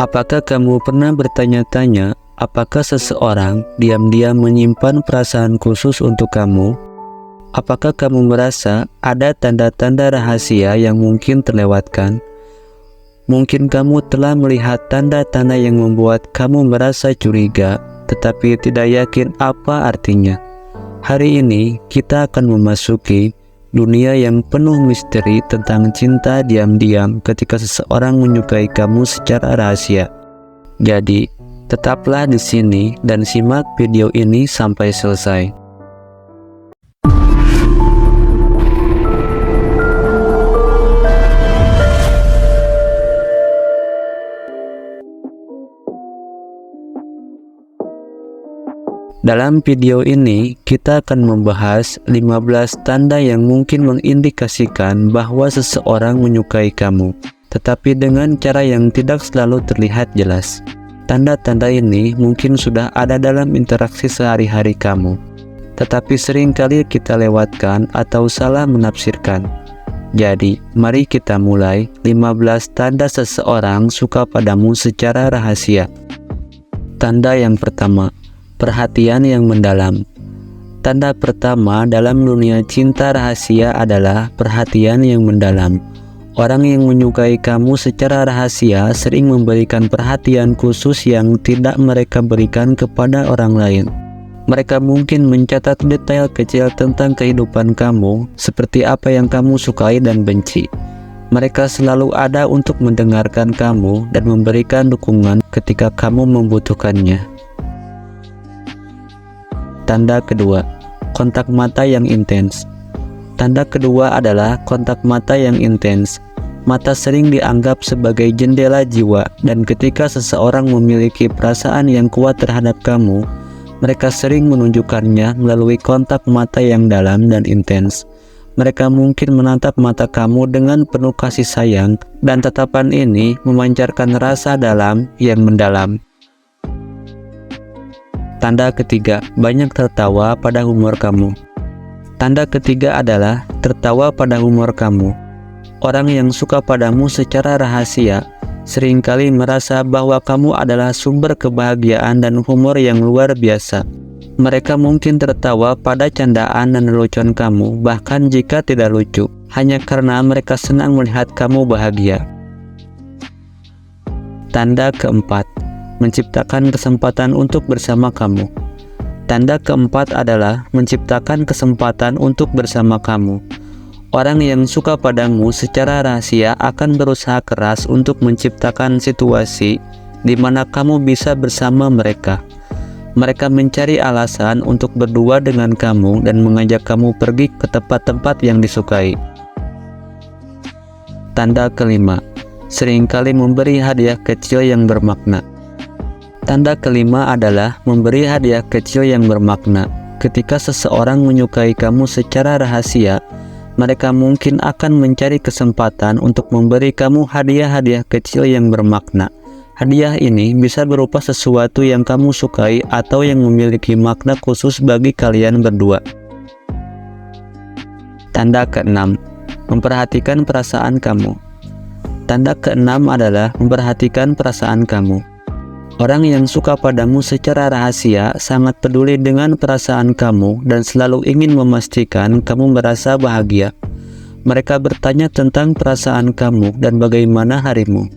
Apakah kamu pernah bertanya-tanya, apakah seseorang diam-diam menyimpan perasaan khusus untuk kamu? Apakah kamu merasa ada tanda-tanda rahasia yang mungkin terlewatkan? Mungkin kamu telah melihat tanda-tanda yang membuat kamu merasa curiga, tetapi tidak yakin apa artinya. Hari ini kita akan memasuki dunia yang penuh misteri tentang cinta diam-diam ketika seseorang menyukai kamu secara rahasia. Jadi, tetaplah di sini dan simak video ini sampai selesai. Dalam video ini, kita akan membahas 15 tanda yang mungkin mengindikasikan bahwa seseorang menyukai kamu, tetapi dengan cara yang tidak selalu terlihat jelas. Tanda-tanda ini mungkin sudah ada dalam interaksi sehari-hari kamu, tetapi seringkali kita lewatkan atau salah menafsirkan. Jadi, mari kita mulai 15 tanda seseorang suka padamu secara rahasia. Tanda yang pertama, perhatian yang mendalam. Tanda pertama dalam dunia cinta rahasia adalah perhatian yang mendalam. Orang yang menyukai kamu secara rahasia sering memberikan perhatian khusus yang tidak mereka berikan kepada orang lain. Mereka mungkin mencatat detail kecil tentang kehidupan kamu, seperti apa yang kamu sukai dan benci. Mereka selalu ada untuk mendengarkan kamu dan memberikan dukungan ketika kamu membutuhkannya. Tanda kedua, kontak mata yang intens. Tanda kedua adalah kontak mata yang intens. Mata sering dianggap sebagai jendela jiwa, dan ketika seseorang memiliki perasaan yang kuat terhadap kamu, mereka sering menunjukkannya melalui kontak mata yang dalam dan intens. Mereka mungkin menatap mata kamu dengan penuh kasih sayang, dan tatapan ini memancarkan rasa dalam yang mendalam. Tanda ketiga, banyak tertawa pada humor kamu. Tanda ketiga adalah tertawa pada humor kamu. Orang yang suka padamu secara rahasia seringkali merasa bahwa kamu adalah sumber kebahagiaan dan humor yang luar biasa. Mereka mungkin tertawa pada candaan dan lelucon kamu, bahkan jika tidak lucu, hanya karena mereka senang melihat kamu bahagia. Tanda keempat, menciptakan kesempatan untuk bersama kamu. Tanda keempat adalah menciptakan kesempatan untuk bersama kamu. Orang yang suka padamu secara rahasia akan berusaha keras untuk menciptakan situasi di mana kamu bisa bersama mereka. Mereka mencari alasan untuk berdua dengan kamu dan mengajak kamu pergi ke tempat-tempat yang disukai. Tanda kelima, seringkali memberi hadiah kecil yang bermakna. Tanda kelima adalah memberi hadiah kecil yang bermakna. Ketika seseorang menyukai kamu secara rahasia, mereka mungkin akan mencari kesempatan untuk memberi kamu hadiah-hadiah kecil yang bermakna. Hadiah ini bisa berupa sesuatu yang kamu sukai atau yang memiliki makna khusus bagi kalian berdua. Tanda keenam, memperhatikan perasaan kamu. Tanda keenam adalah memperhatikan perasaan kamu. Orang yang suka padamu secara rahasia sangat peduli dengan perasaan kamu dan selalu ingin memastikan kamu merasa bahagia. Mereka bertanya tentang perasaan kamu dan bagaimana harimu.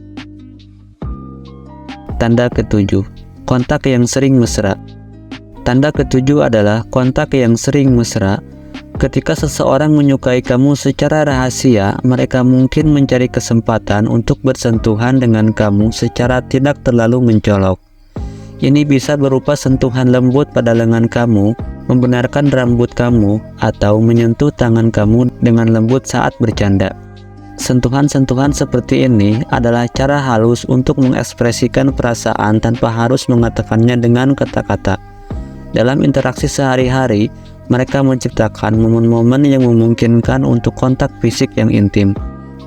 Tanda ketujuh, kontak yang sering mesra. Tanda ketujuh adalah kontak yang sering mesra. Ketika seseorang menyukai kamu secara rahasia, mereka mungkin mencari kesempatan untuk bersentuhan dengan kamu secara tidak terlalu mencolok. Ini bisa berupa sentuhan lembut pada lengan kamu, membenarkan rambut kamu, atau menyentuh tangan kamu dengan lembut saat bercanda. Sentuhan-sentuhan seperti ini adalah cara halus untuk mengekspresikan perasaan tanpa harus mengatakannya dengan kata-kata. Dalam interaksi sehari-hari, mereka menciptakan momen-momen yang memungkinkan untuk kontak fisik yang intim.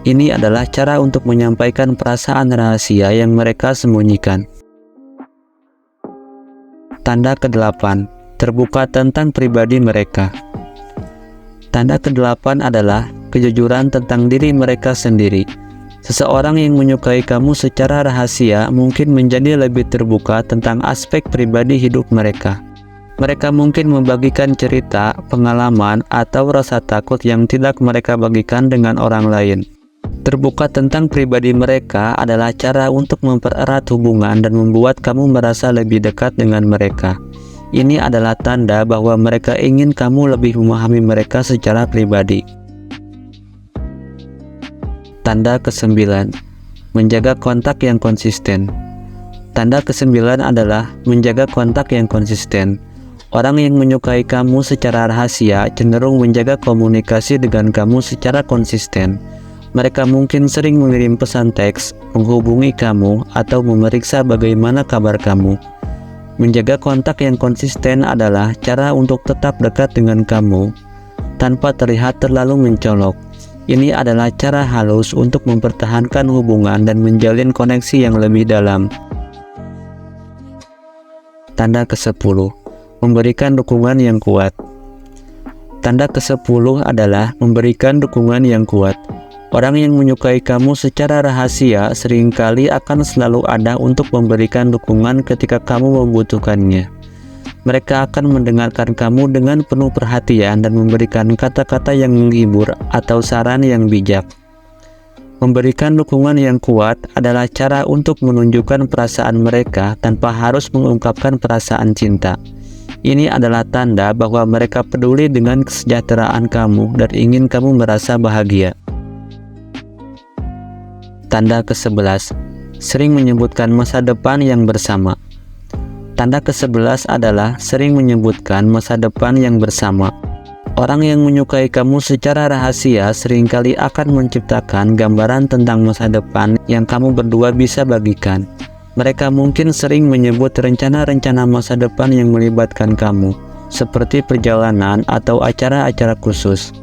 Ini adalah cara untuk menyampaikan perasaan rahasia yang mereka sembunyikan. Tanda ke-8, terbuka tentang pribadi mereka. Tanda ke-8 adalah kejujuran tentang diri mereka sendiri. Seseorang yang menyukai kamu secara rahasia mungkin menjadi lebih terbuka tentang aspek pribadi hidup mereka. Mereka mungkin membagikan cerita, pengalaman, atau rasa takut yang tidak mereka bagikan dengan orang lain. Terbuka tentang pribadi mereka adalah cara untuk mempererat hubungan dan membuat kamu merasa lebih dekat dengan mereka. Ini adalah tanda bahwa mereka ingin kamu lebih memahami mereka secara pribadi. Tanda ke-9, menjaga kontak yang konsisten. Tanda ke-9 adalah menjaga kontak yang konsisten. Orang yang menyukai kamu secara rahasia cenderung menjaga komunikasi dengan kamu secara konsisten. Mereka mungkin sering mengirim pesan teks, menghubungi kamu, atau memeriksa bagaimana kabar kamu. Menjaga kontak yang konsisten adalah cara untuk tetap dekat dengan kamu tanpa terlihat terlalu mencolok. Ini adalah cara halus untuk mempertahankan hubungan dan menjalin koneksi yang lebih dalam. Tanda ke-10, memberikan dukungan yang kuat. Tanda ke-10 adalah memberikan dukungan yang kuat. Orang yang menyukai kamu secara rahasia seringkali akan selalu ada untuk memberikan dukungan ketika kamu membutuhkannya. Mereka akan mendengarkan kamu dengan penuh perhatian dan memberikan kata-kata yang menghibur atau saran yang bijak. Memberikan dukungan yang kuat adalah cara untuk menunjukkan perasaan mereka tanpa harus mengungkapkan perasaan cinta. Ini adalah tanda bahwa mereka peduli dengan kesejahteraan kamu dan ingin kamu merasa bahagia. Tanda ke-11, sering menyebutkan masa depan yang bersama. Tanda ke-11 adalah sering menyebutkan masa depan yang bersama. Orang yang menyukai kamu secara rahasia seringkali akan menciptakan gambaran tentang masa depan yang kamu berdua bisa bagikan. Mereka mungkin sering menyebut rencana-rencana masa depan yang melibatkan kamu, seperti perjalanan atau acara-acara khusus.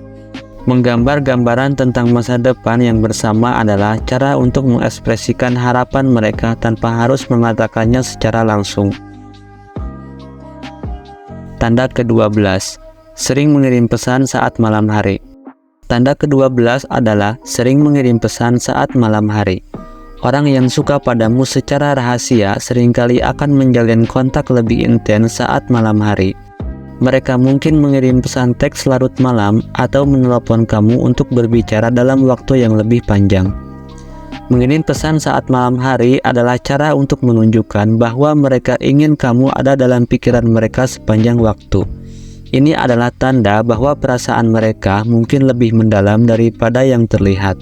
Menggambar gambaran tentang masa depan yang bersama adalah cara untuk mengekspresikan harapan mereka tanpa harus mengatakannya secara langsung. Tanda ke-12, sering mengirim pesan saat malam hari. Tanda ke-12 adalah sering mengirim pesan saat malam hari. Orang yang suka padamu secara rahasia seringkali akan menjalin kontak lebih intens saat malam hari. Mereka mungkin mengirim pesan teks larut malam atau menelepon kamu untuk berbicara dalam waktu yang lebih panjang. Mengirim pesan saat malam hari adalah cara untuk menunjukkan bahwa mereka ingin kamu ada dalam pikiran mereka sepanjang waktu. Ini adalah tanda bahwa perasaan mereka mungkin lebih mendalam daripada yang terlihat.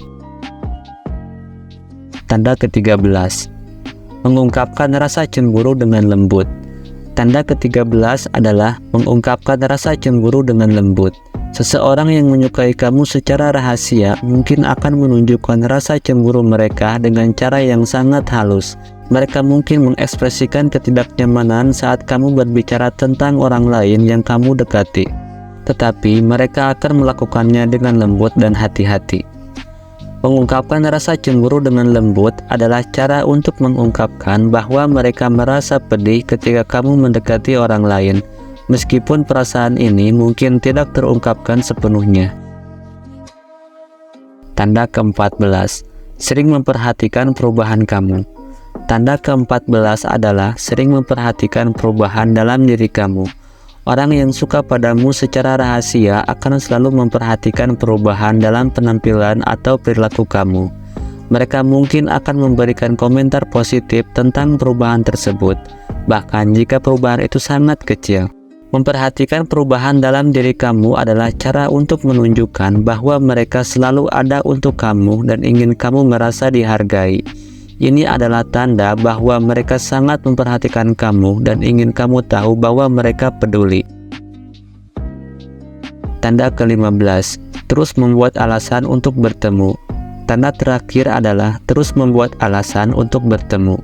Tanda ke-13, mengungkapkan rasa cemburu dengan lembut. Tanda ke-13 adalah mengungkapkan rasa cemburu dengan lembut. Seseorang yang menyukai kamu secara rahasia mungkin akan menunjukkan rasa cemburu mereka dengan cara yang sangat halus. Mereka mungkin mengekspresikan ketidaknyamanan saat kamu berbicara tentang orang lain yang kamu dekati. Tetapi mereka akan melakukannya dengan lembut dan hati-hati. Mengungkapkan rasa cemburu dengan lembut adalah cara untuk mengungkapkan bahwa mereka merasa pedih ketika kamu mendekati orang lain, meskipun perasaan ini mungkin tidak terungkapkan sepenuhnya. Tanda ke-14, sering memperhatikan perubahan kamu. Tanda ke-14 adalah sering memperhatikan perubahan dalam diri kamu. Orang yang suka padamu secara rahasia akan selalu memperhatikan perubahan dalam penampilan atau perilaku kamu. Mereka mungkin akan memberikan komentar positif tentang perubahan tersebut, bahkan jika perubahan itu sangat kecil. Memperhatikan perubahan dalam diri kamu adalah cara untuk menunjukkan bahwa mereka selalu ada untuk kamu dan ingin kamu merasa dihargai. Ini adalah tanda bahwa mereka sangat memperhatikan kamu dan ingin kamu tahu bahwa mereka peduli. Tanda ke-15, terus membuat alasan untuk bertemu. Tanda terakhir adalah terus membuat alasan untuk bertemu.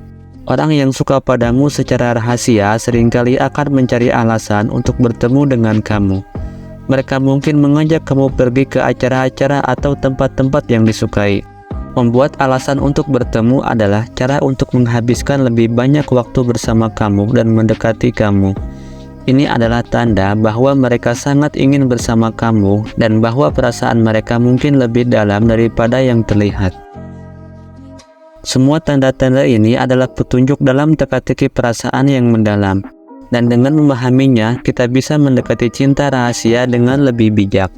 Orang yang suka padamu secara rahasia seringkali akan mencari alasan untuk bertemu dengan kamu. Mereka mungkin mengajak kamu pergi ke acara-acara atau tempat-tempat yang disukai. Membuat alasan untuk bertemu adalah cara untuk menghabiskan lebih banyak waktu bersama kamu dan mendekati kamu. Ini adalah tanda bahwa mereka sangat ingin bersama kamu dan bahwa perasaan mereka mungkin lebih dalam daripada yang terlihat. Semua tanda-tanda ini adalah petunjuk dalam teka-teki perasaan yang mendalam, dan dengan memahaminya, kita bisa mendekati cinta rahasia dengan lebih bijak.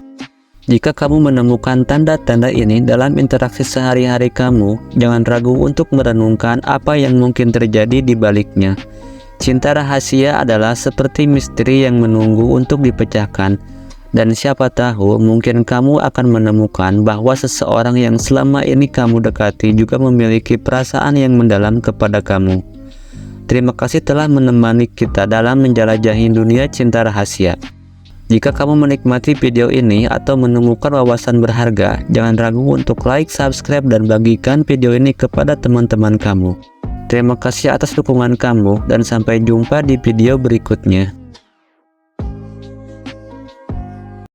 Jika kamu menemukan tanda-tanda ini dalam interaksi sehari-hari kamu, jangan ragu untuk merenungkan apa yang mungkin terjadi di baliknya. Cinta rahasia adalah seperti misteri yang menunggu untuk dipecahkan, dan siapa tahu mungkin kamu akan menemukan bahwa seseorang yang selama ini kamu dekati juga memiliki perasaan yang mendalam kepada kamu. Terima kasih telah menemani kita dalam menjelajahi dunia cinta rahasia. Jika kamu menikmati video ini atau menemukan wawasan berharga, jangan ragu untuk like, subscribe, dan bagikan video ini kepada teman-teman kamu. Terima kasih atas dukungan kamu dan sampai jumpa di video berikutnya.